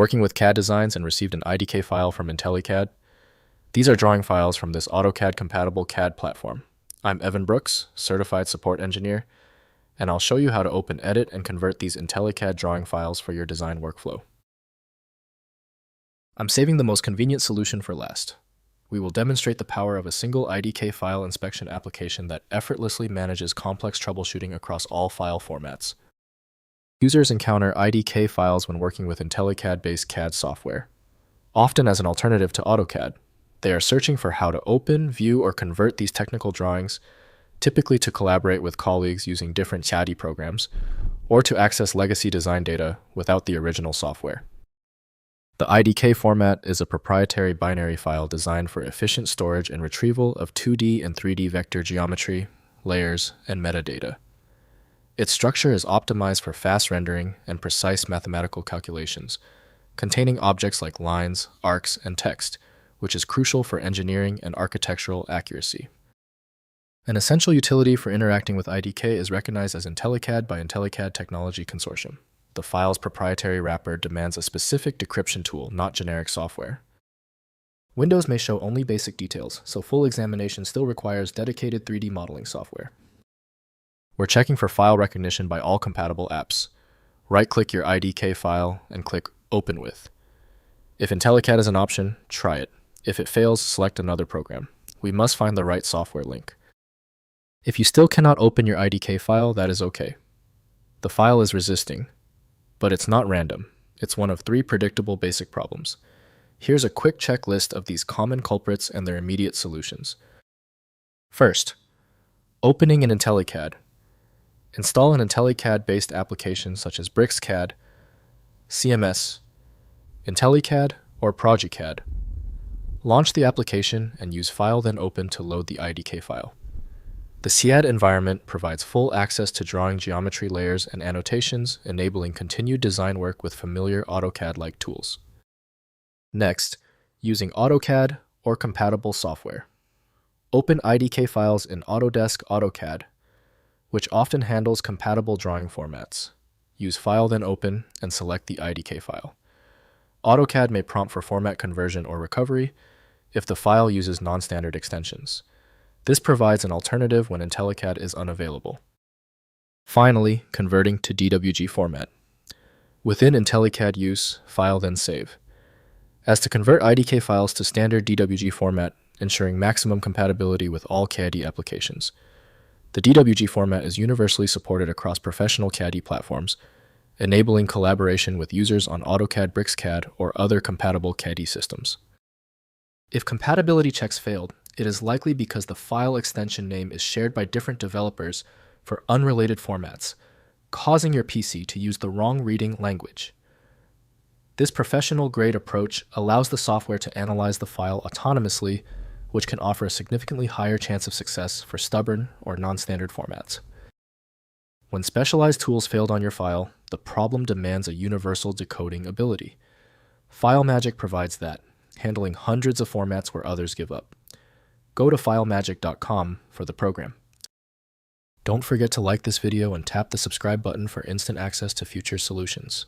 Working with CAD designs and received an IDK file from IntelliCAD. These are drawing files from this AutoCAD-compatible CAD platform. I'm Evan Brooks, Certified Support Engineer, and I'll show you how to open, edit, and convert these IntelliCAD drawing files for your design workflow. I'm saving the most convenient solution for last. We will demonstrate the power of a single IDK file inspection application that effortlessly manages complex troubleshooting across all file formats. Users encounter IDK files when working with IntelliCAD-based CAD software. Often as an alternative to AutoCAD, they are searching for how to open, view, or convert these technical drawings, typically to collaborate with colleagues using different CAD programs, or to access legacy design data without the original software. The IDK format is a proprietary binary file designed for efficient storage and retrieval of 2D and 3D vector geometry, layers, and metadata. Its structure is optimized for fast rendering and precise mathematical calculations, containing objects like lines, arcs, and text, which is crucial for engineering and architectural accuracy. An essential utility for interacting with IDK is recognized as IntelliCAD by IntelliCAD Technology Consortium. The file's proprietary wrapper demands a specific decryption tool, not generic software. Windows may show only basic details, so full examination still requires dedicated 3D modeling software. We're checking for file recognition by all compatible apps. Right-click your IDK file and click Open With. If IntelliCAD is an option, try it. If it fails, select another program. We must find the right software link. If you still cannot open your IDK file, that is okay. The file is resisting. But it's not random. It's one of 3 predictable basic problems. Here's a quick checklist of these common culprits and their immediate solutions. First, opening in IntelliCAD. Install an IntelliCAD-based application such as BricsCAD, CMS, IntelliCAD, or ProjectCAD. Launch the application and use File then Open to load the IDK file. The CAD environment provides full access to drawing geometry layers and annotations, enabling continued design work with familiar AutoCAD-like tools. Next, using AutoCAD or compatible software. Open IDK files in Autodesk AutoCAD, which often handles compatible drawing formats. Use File then Open and select the IDK file. AutoCAD may prompt for format conversion or recovery if the file uses non-standard extensions. This provides an alternative when IntelliCAD is unavailable. Finally, converting to DWG format. Within IntelliCAD use, File then Save. As to convert IDK files to standard DWG format, ensuring maximum compatibility with all CAD applications. The DWG format is universally supported across professional CAD platforms, enabling collaboration with users on AutoCAD, BricsCAD, or other compatible CAD systems. If compatibility checks failed, it is likely because the file extension name is shared by different developers for unrelated formats, causing your PC to use the wrong reading language. This professional-grade approach allows the software to analyze the file autonomously, which can offer a significantly higher chance of success for stubborn or non-standard formats. When specialized tools failed on your file, the problem demands a universal decoding ability. FileMagick provides that, handling hundreds of formats where others give up. Go to filemagick.com for the program. Don't forget to like this video and tap the subscribe button for instant access to future solutions.